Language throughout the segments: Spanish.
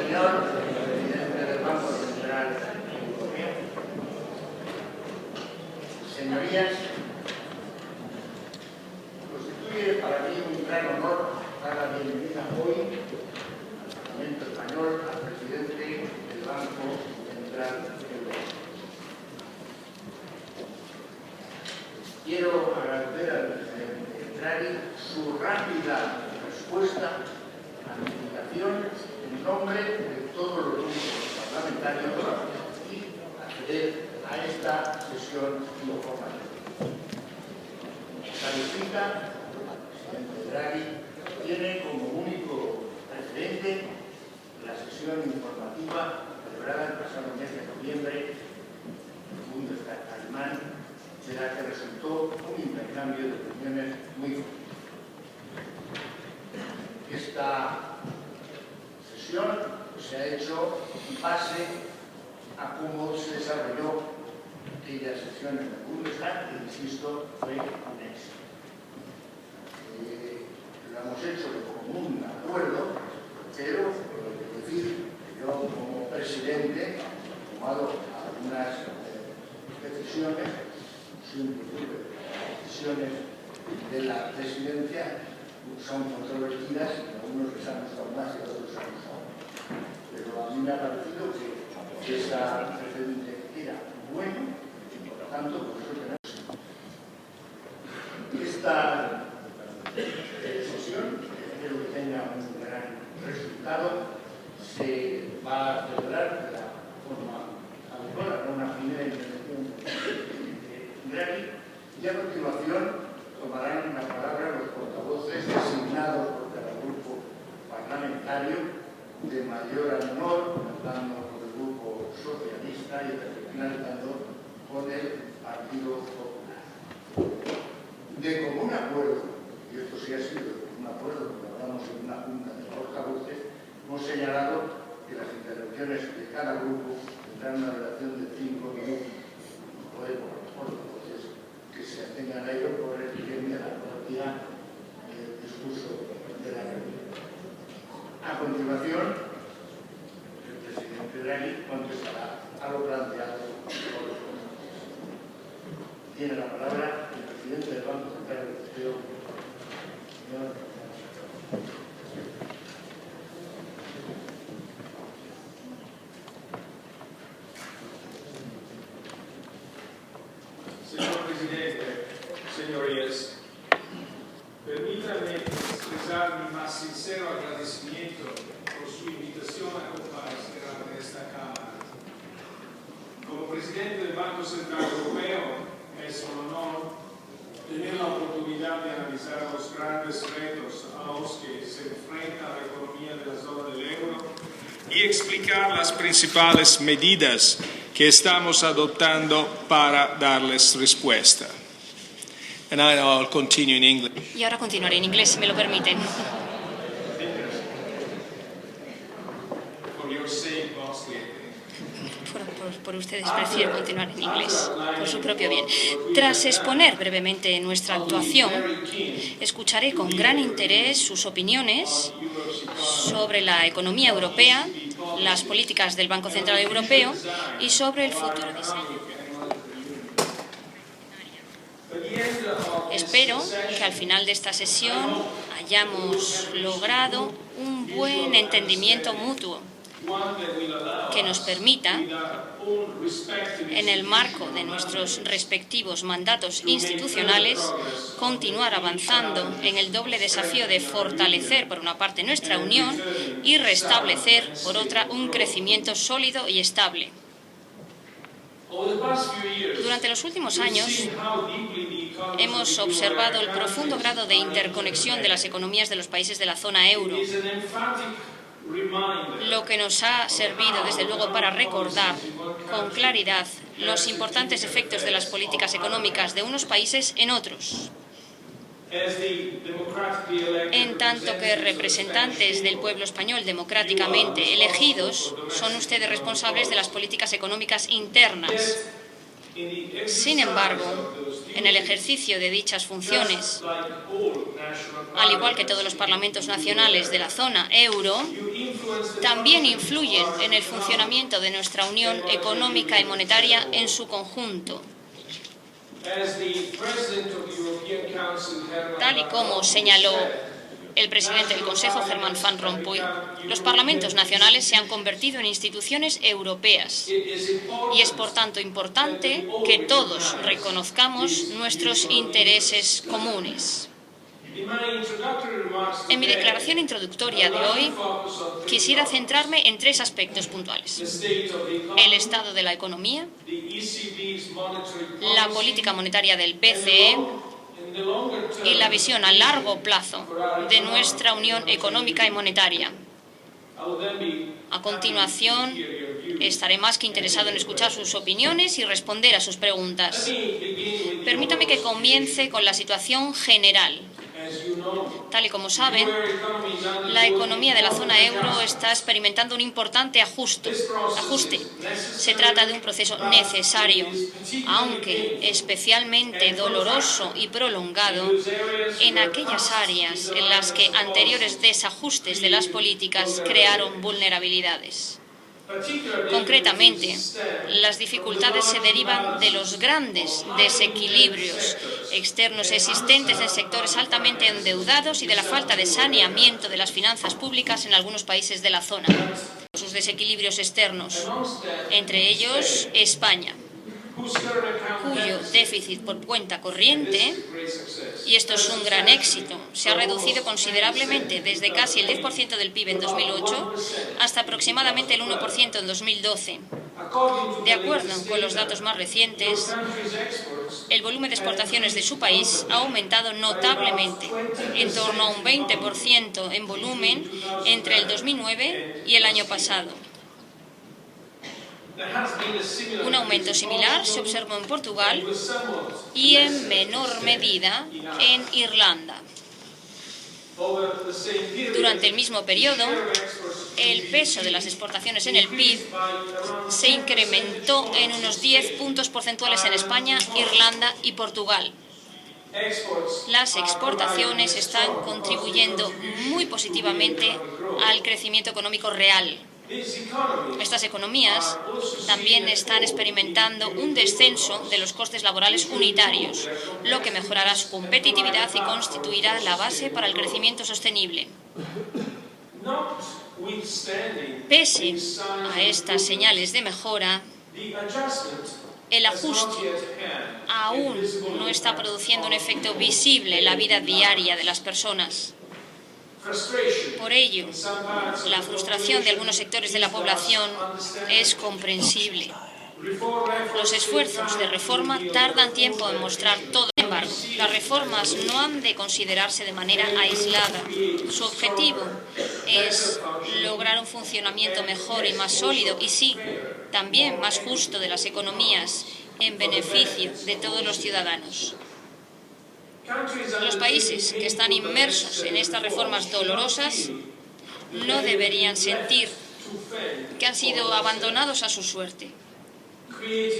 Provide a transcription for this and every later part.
Señor presidente del Banco Central Europeo, señorías, constituye para mí un gran honor dar la bienvenida hoy al Parlamento Español al presidente del Banco Central Europeo. Quiero agradecer al presidente Draghi su rápida respuesta a mi invitación en nombre de todos los grupos parlamentarios y acceder a esta sesión informativa. La visita del presidente Draghi tiene como único precedente la sesión informativa celebrada el pasado mes de noviembre en el Bundestag alemán, de la que resultó un intercambio de opiniones muy fuerte. Esta sesión se ha hecho en base a cómo se desarrolló aquella sesión en el Bundestag, que, insisto, fue un éxito. Lo hemos hecho de común acuerdo, pero debo decir que yo, como presidente, he tomado algunas decisiones, las decisiones de la presidencia son controvertidas, y a unos les han gustado más y a otros han gustado menos. Pero a mí me ha parecido que esa precedente era bueno y, por lo tanto, por eso tenemos esta sesión, que espero que tenga un gran resultado. Se va a celebrar de la forma adecuada, con una primera intervención de Draghi, y a continuación tomarán la palabra los portavoces designados por cada grupo parlamentario de mayor a menor, empezando por el Grupo Socialista y finalizando con el Partido Popular. De común acuerdo, y esto sí ha sido de común acuerdo, porque hablamos en una junta de portavoces, hemos señalado que las intervenciones de cada grupo tendrán una duración de 5 minutos. No podemos los portavoces que se atengan a ello por exigencia de la cortesía del discurso de la reunión. A continuación, el presidente Draghi contestará a lo planteado por los portavoces. Tiene la palabra el presidente del Banco Central Europeo, señor. Señor presidente, señorías, permítanme expresar mi más sincero agradecimiento por su invitación a comparecer ante esta Cámara. Como presidente del Banco Central Europeo, es un honor tener la oportunidad de analizar los grandes retos a los que se enfrenta la economía de la zona del euro y explicar las principales medidas que estamos adoptando para darles respuesta. And I'll continue in English. Y ahora continuaré en inglés, si me lo permiten. For your sake, mostly. Por ustedes prefiero continuar en inglés, por su propio bien. Tras exponer brevemente nuestra actuación, escucharé con gran interés sus opiniones sobre la economía europea, las políticas del Banco Central Europeo y sobre el futuro diseño. Espero que al final de esta sesión hayamos logrado un buen entendimiento mutuo que nos permita, en el marco de nuestros respectivos mandatos institucionales, continuar avanzando en el doble desafío de fortalecer, por una parte, nuestra unión y restablecer, por otra, un crecimiento sólido y estable. Durante los últimos años, hemos observado el profundo grado de interconexión de las economías de los países de la zona euro, lo que nos ha servido, desde luego, para recordar con claridad los importantes efectos de las políticas económicas de unos países en otros. En tanto que representantes del pueblo español democráticamente elegidos, son ustedes responsables de las políticas económicas internas. Sin embargo, en el ejercicio de dichas funciones, al igual que todos los parlamentos nacionales de la zona euro, también influyen en el funcionamiento de nuestra Unión Económica y Monetaria en su conjunto. Tal y como señaló el presidente del Consejo, Herman Van Rompuy, los parlamentos nacionales se han convertido en instituciones europeas y es por tanto importante que todos reconozcamos nuestros intereses comunes. En mi declaración introductoria de hoy quisiera centrarme en 3 aspectos puntuales: el estado de la economía, la política monetaria del BCE y la visión a largo plazo de nuestra Unión Económica y Monetaria. A continuación, estaré más que interesado en escuchar sus opiniones y responder a sus preguntas. Permítame que comience con la situación general. Tal y como saben, la economía de la zona euro está experimentando un importante ajuste. Se trata de un proceso necesario, aunque especialmente doloroso y prolongado, en aquellas áreas en las que anteriores desajustes de las políticas crearon vulnerabilidades. Concretamente, las dificultades se derivan de los grandes desequilibrios externos existentes en sectores altamente endeudados y de la falta de saneamiento de las finanzas públicas en algunos países de la zona. Sus desequilibrios externos, entre ellos España, cuyo déficit por cuenta corriente, y esto es un gran éxito, se ha reducido considerablemente desde casi el 10% del PIB en 2008 hasta aproximadamente el 1% en 2012. De acuerdo con los datos más recientes, el volumen de exportaciones de su país ha aumentado notablemente, en torno a un 20% en volumen entre el 2009 y el año pasado. Un aumento similar se observó en Portugal y en menor medida en Irlanda. Durante el mismo periodo, el peso de las exportaciones en el PIB se incrementó en unos 10 puntos porcentuales en España, Irlanda y Portugal. Las exportaciones están contribuyendo muy positivamente al crecimiento económico real. Estas economías también están experimentando un descenso de los costes laborales unitarios, lo que mejorará su competitividad y constituirá la base para el crecimiento sostenible. Pese a estas señales de mejora, el ajuste aún no está produciendo un efecto visible en la vida diaria de las personas. Por ello, la frustración de algunos sectores de la población es comprensible. Los esfuerzos de reforma tardan tiempo en mostrar todo. Sin embargo, las reformas no han de considerarse de manera aislada. Su objetivo es lograr un funcionamiento mejor y más sólido y, sí, también más justo de las economías en beneficio de todos los ciudadanos. Los países que están inmersos en estas reformas dolorosas no deberían sentir que han sido abandonados a su suerte.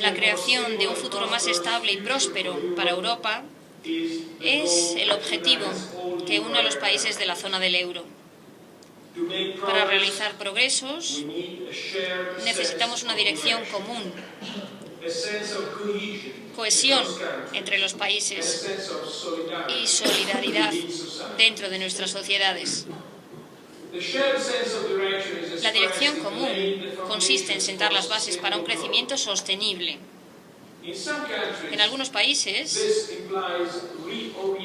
La creación de un futuro más estable y próspero para Europa es el objetivo que une a los países de la zona del euro. Para realizar progresos necesitamos una dirección común, cohesión entre los países y solidaridad dentro de nuestras sociedades. La dirección común consiste en sentar las bases para un crecimiento sostenible. En algunos países,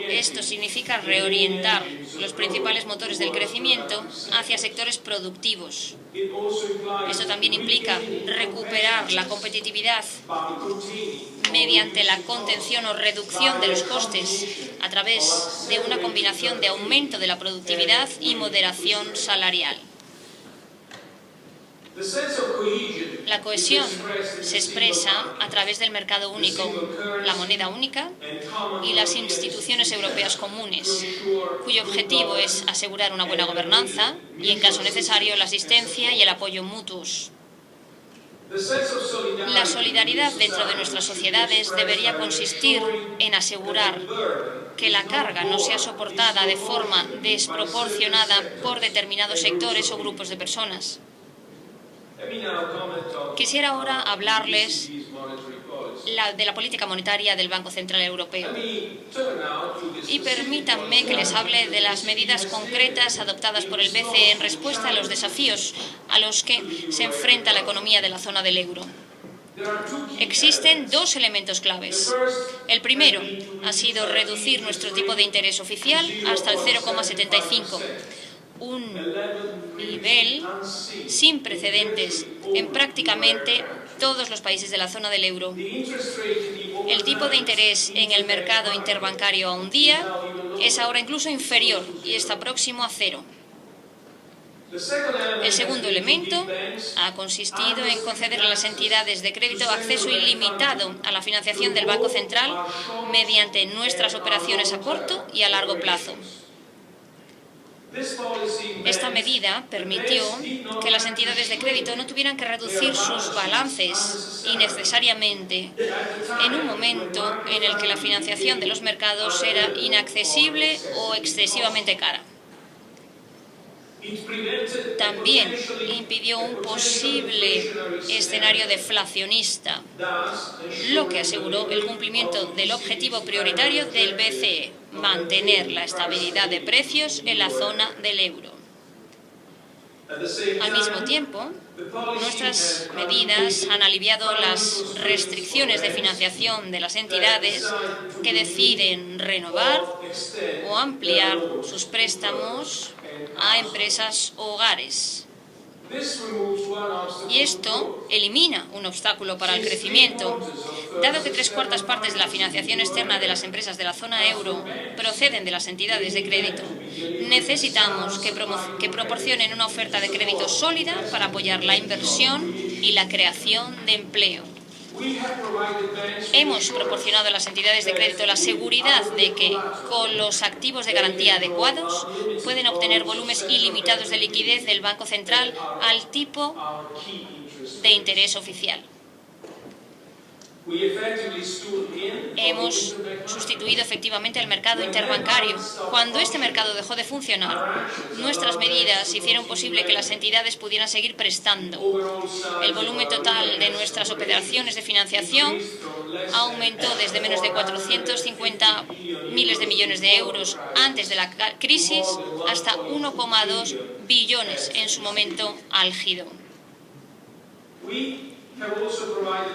esto significa reorientar los principales motores del crecimiento hacia sectores productivos. Esto también implica recuperar la competitividad mediante la contención o reducción de los costes a través de una combinación de aumento de la productividad y moderación salarial. La cohesión se expresa a través del mercado único, la moneda única y las instituciones europeas comunes, cuyo objetivo es asegurar una buena gobernanza y, en caso necesario, la asistencia y el apoyo mutuos. La solidaridad dentro de nuestras sociedades debería consistir en asegurar que la carga no sea soportada de forma desproporcionada por determinados sectores o grupos de personas. Quisiera ahora hablarles de la política monetaria del Banco Central Europeo. Y permítanme que les hable de las medidas concretas adoptadas por el BCE en respuesta a los desafíos a los que se enfrenta la economía de la zona del euro. Existen dos elementos claves. El primero ha sido reducir nuestro tipo de interés oficial hasta el 0,75, un nivel sin precedentes en prácticamente todos los países de la zona del euro. El tipo de interés en el mercado interbancario a un día es ahora incluso inferior y está próximo a cero. El segundo elemento ha consistido en conceder a las entidades de crédito acceso ilimitado a la financiación del Banco Central mediante nuestras operaciones a corto y a largo plazo. Esta medida permitió que las entidades de crédito no tuvieran que reducir sus balances innecesariamente en un momento en el que la financiación de los mercados era inaccesible o excesivamente cara. También impidió un posible escenario deflacionista, lo que aseguró el cumplimiento del objetivo prioritario del BCE, mantener la estabilidad de precios en la zona del euro. Al mismo tiempo, nuestras medidas han aliviado las restricciones de financiación de las entidades que deciden renovar o ampliar sus préstamos a empresas o hogares. Y esto elimina un obstáculo para el crecimiento. Dado que 3/4 partes de la financiación externa de las empresas de la zona euro proceden de las entidades de crédito, necesitamos que proporcionen una oferta de crédito sólida para apoyar la inversión y la creación de empleo. Hemos proporcionado a las entidades de crédito la seguridad de que, con los activos de garantía adecuados, pueden obtener volúmenes ilimitados de liquidez del Banco Central al tipo de interés oficial. Hemos sustituido efectivamente el mercado interbancario. Cuando este mercado dejó de funcionar, nuestras medidas hicieron posible que las entidades pudieran seguir prestando. El volumen total de nuestras operaciones de financiación aumentó desde menos de 450 miles de millones de euros antes de la crisis hasta 1,2 billones en su momento álgido.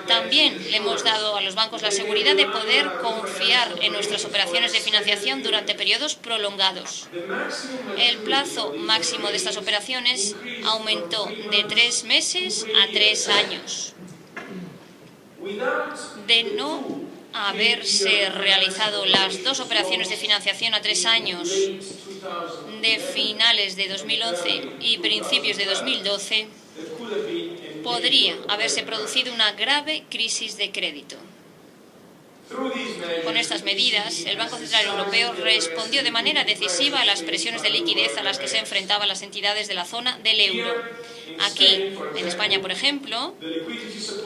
También le hemos dado a los bancos la seguridad de poder confiar en nuestras operaciones de financiación durante periodos prolongados. El plazo máximo de estas operaciones aumentó de 3 meses a 3 años. De no haberse realizado las 2 operaciones de financiación a 3 años de finales de 2011 y principios de 2012, podría haberse producido una grave crisis de crédito. Con estas medidas, el Banco Central Europeo respondió de manera decisiva a las presiones de liquidez a las que se enfrentaban las entidades de la zona del euro. Aquí, en España, por ejemplo,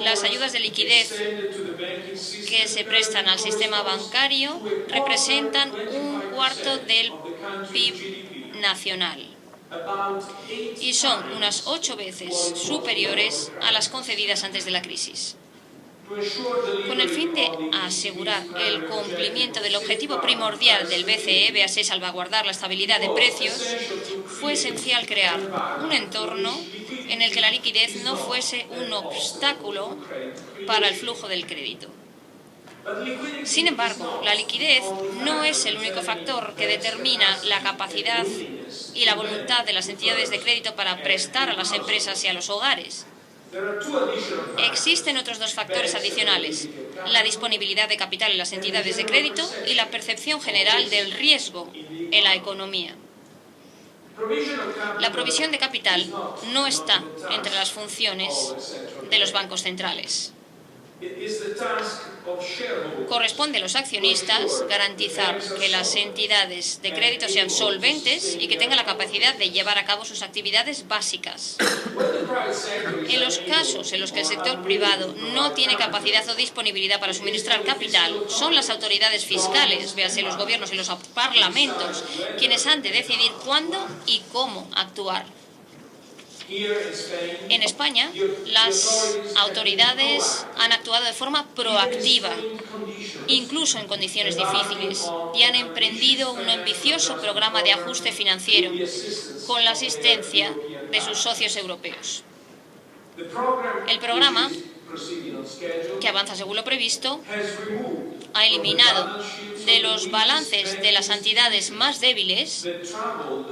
las ayudas de liquidez que se prestan al sistema bancario representan 1/4 del PIB nacional y son unas 8 veces superiores a las concedidas antes de la crisis. Con el fin de asegurar el cumplimiento del objetivo primordial del BCE, véase salvaguardar la estabilidad de precios, fue esencial crear un entorno en el que la liquidez no fuese un obstáculo para el flujo del crédito. Sin embargo, la liquidez no es el único factor que determina la capacidad y la voluntad de las entidades de crédito para prestar a las empresas y a los hogares. Existen otros 2 factores adicionales: la disponibilidad de capital en las entidades de crédito y la percepción general del riesgo en la economía. La provisión de capital no está entre las funciones de los bancos centrales. Corresponde a los accionistas garantizar que las entidades de crédito sean solventes y que tengan la capacidad de llevar a cabo sus actividades básicas. En los casos en los que el sector privado no tiene capacidad o disponibilidad para suministrar capital, son las autoridades fiscales, véase los gobiernos y los parlamentos, quienes han de decidir cuándo y cómo actuar. En España, las autoridades han actuado de forma proactiva, incluso en condiciones difíciles, y han emprendido un ambicioso programa de ajuste financiero con la asistencia de sus socios europeos. El programa, que avanza según lo previsto, ha eliminado de los balances de las entidades más débiles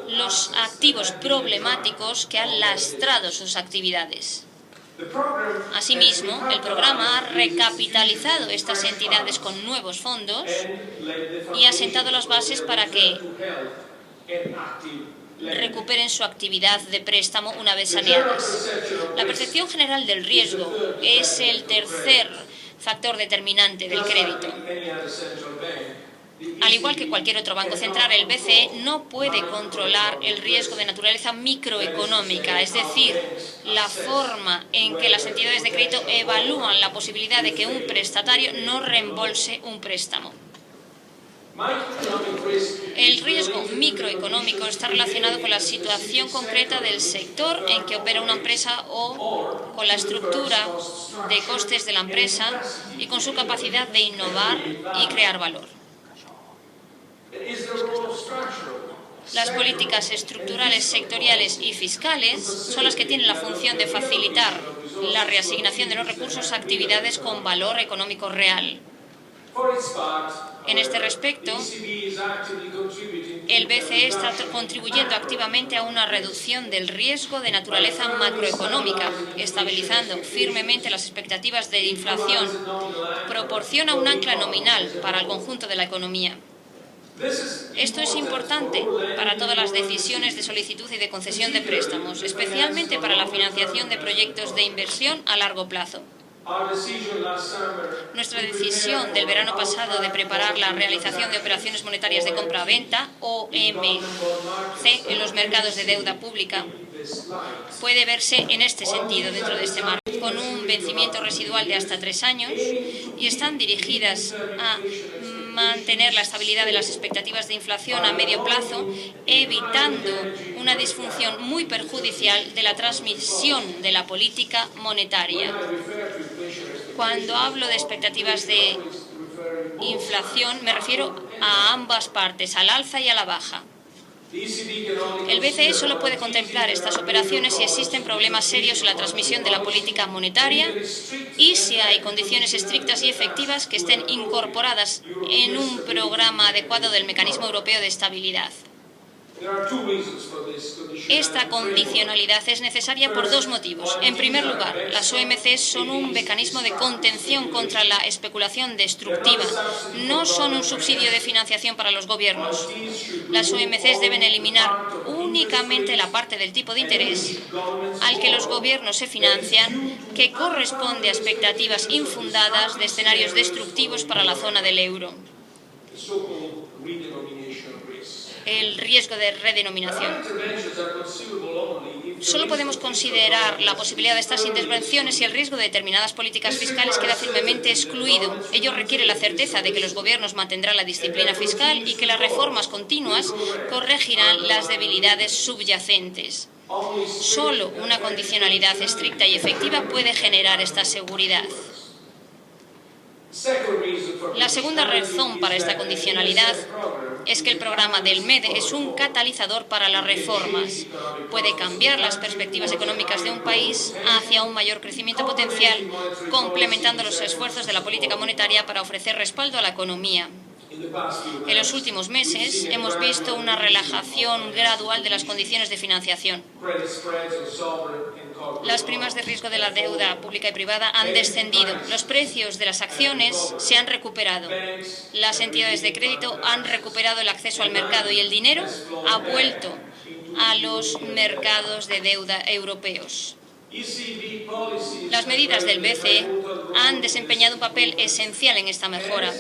los activos problemáticos que han lastrado sus actividades. Asimismo, el programa ha recapitalizado estas entidades con nuevos fondos y ha sentado las bases para que recuperen su actividad de préstamo una vez saneadas. La percepción general del riesgo es el tercer factor determinante del crédito. Al igual que cualquier otro banco central, el BCE no puede controlar el riesgo de naturaleza microeconómica, es decir, la forma en que las entidades de crédito evalúan la posibilidad de que un prestatario no reembolse un préstamo. El riesgo microeconómico está relacionado con la situación concreta del sector en que opera una empresa o con la estructura de costes de la empresa y con su capacidad de innovar y crear valor. Las políticas estructurales, sectoriales y fiscales son las que tienen la función de facilitar la reasignación de los recursos a actividades con valor económico real. En este respecto, el BCE está contribuyendo activamente a una reducción del riesgo de naturaleza macroeconómica, estabilizando firmemente las expectativas de inflación, proporciona un ancla nominal para el conjunto de la economía. Esto es importante para todas las decisiones de solicitud y de concesión de préstamos, especialmente para la financiación de proyectos de inversión a largo plazo. Nuestra decisión del verano pasado de preparar la realización de operaciones monetarias de compra-venta, OMC, en los mercados de deuda pública, puede verse en este sentido dentro de este marco, con un vencimiento residual de hasta 3 años y están dirigidas a mantener la estabilidad de las expectativas de inflación a medio plazo, evitando una disfunción muy perjudicial de la transmisión de la política monetaria. Cuando hablo de expectativas de inflación, me refiero a ambas partes, al alza y a la baja. El BCE solo puede contemplar estas operaciones si existen problemas serios en la transmisión de la política monetaria y si hay condiciones estrictas y efectivas que estén incorporadas en un programa adecuado del Mecanismo Europeo de Estabilidad. Esta condicionalidad es necesaria por 2 motivos. En primer lugar, las OMC son un mecanismo de contención contra la especulación destructiva, no son un subsidio de financiación para los gobiernos. Las OMC deben eliminar únicamente la parte del tipo de interés al que los gobiernos se financian, que corresponde a expectativas infundadas de escenarios destructivos para la zona del euro. El riesgo de redenominación. Solo podemos considerar la posibilidad de estas intervenciones si el riesgo de determinadas políticas fiscales queda firmemente excluido. Ello requiere la certeza de que los gobiernos mantendrán la disciplina fiscal y que las reformas continuas corregirán las debilidades subyacentes. Solo una condicionalidad estricta y efectiva puede generar esta seguridad. La segunda razón para esta condicionalidad es que el programa del MEDE es un catalizador para las reformas. Puede cambiar las perspectivas económicas de un país hacia un mayor crecimiento potencial, complementando los esfuerzos de la política monetaria para ofrecer respaldo a la economía. En los últimos meses hemos visto una relajación gradual de las condiciones de financiación. Las primas de riesgo de la deuda pública y privada han descendido. Los precios de las acciones se han recuperado. Las entidades de crédito han recuperado el acceso al mercado y el dinero ha vuelto a los mercados de deuda europeos. Las medidas del BCE han desempeñado un papel esencial en esta mejora,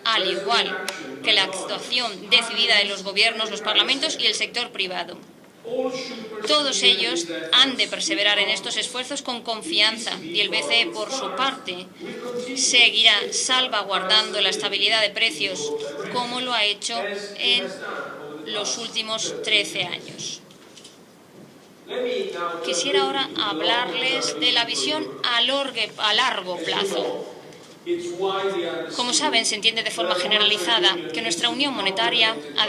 al igual que la actuación decidida de los gobiernos, los parlamentos y el sector privado. Todos ellos han de perseverar en estos esfuerzos con confianza y el BCE, por su parte, seguirá salvaguardando la estabilidad de precios como lo ha hecho en los últimos 13 años. Quisiera ahora hablarles de la visión a largo plazo. Como saben, se entiende de forma generalizada que nuestra unión monetaria ha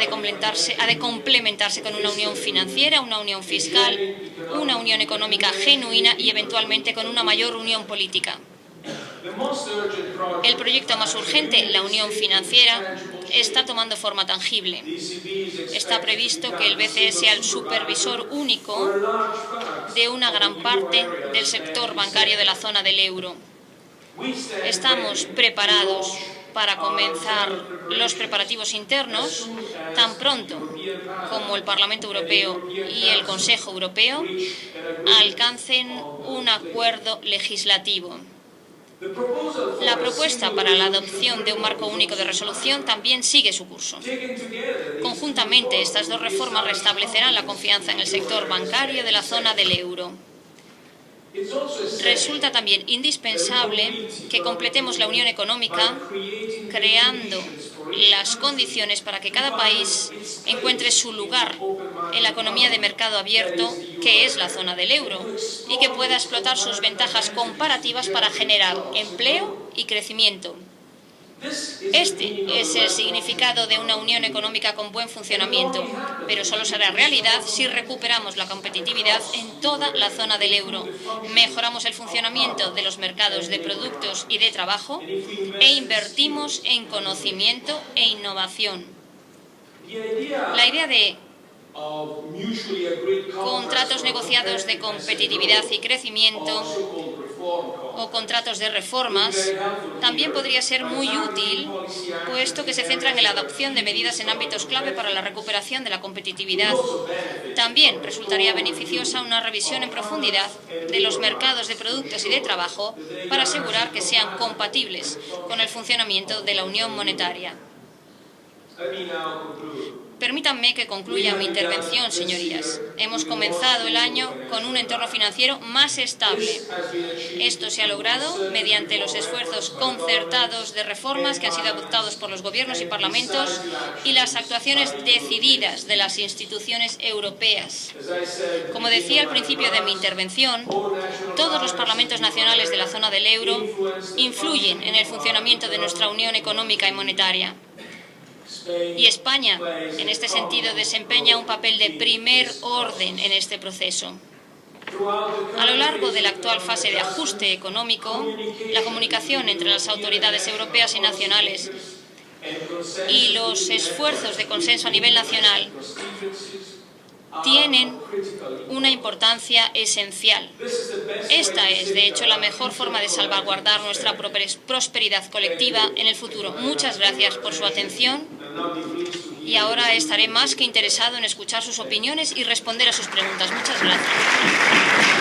de complementarse con una unión financiera, una unión fiscal, una unión económica genuina y eventualmente con una mayor unión política. El proyecto más urgente, la unión financiera, está tomando forma tangible. Está previsto que el BCE sea el supervisor único de una gran parte del sector bancario de la zona del euro. Estamos preparados para comenzar los preparativos internos tan pronto como el Parlamento Europeo y el Consejo Europeo alcancen un acuerdo legislativo. La propuesta para la adopción de un marco único de resolución también sigue su curso. Conjuntamente, estas dos reformas restablecerán la confianza en el sector bancario de la zona del euro. Resulta también indispensable que completemos la unión económica creando las condiciones para que cada país encuentre su lugar en la economía de mercado abierto, que es la zona del euro, y que pueda explotar sus ventajas comparativas para generar empleo y crecimiento. Este es el significado de una unión económica con buen funcionamiento, pero solo será realidad si recuperamos la competitividad en toda la zona del euro, mejoramos el funcionamiento de los mercados de productos y de trabajo e invertimos en conocimiento e innovación. La idea de contratos negociados de competitividad y crecimiento o contratos de reformas también podría ser muy útil, puesto que se centran en la adopción de medidas en ámbitos clave para la recuperación de la competitividad. También resultaría beneficiosa una revisión en profundidad de los mercados de productos y de trabajo para asegurar que sean compatibles con el funcionamiento de la unión monetaria. Permítanme que concluya mi intervención, señorías. Hemos comenzado el año con un entorno financiero más estable. Esto se ha logrado mediante los esfuerzos concertados de reformas que han sido adoptados por los gobiernos y parlamentos y las actuaciones decididas de las instituciones europeas. Como decía al principio de mi intervención, todos los parlamentos nacionales de la zona del euro influyen en el funcionamiento de nuestra unión económica y monetaria. Y España, en este sentido, desempeña un papel de primer orden en este proceso. A lo largo de la actual fase de ajuste económico, la comunicación entre las autoridades europeas y nacionales y los esfuerzos de consenso a nivel nacional tienen una importancia esencial. Esta es, de hecho, la mejor forma de salvaguardar nuestra prosperidad colectiva en el futuro. Muchas gracias por su atención y ahora estaré más que interesado en escuchar sus opiniones y responder a sus preguntas. Muchas gracias.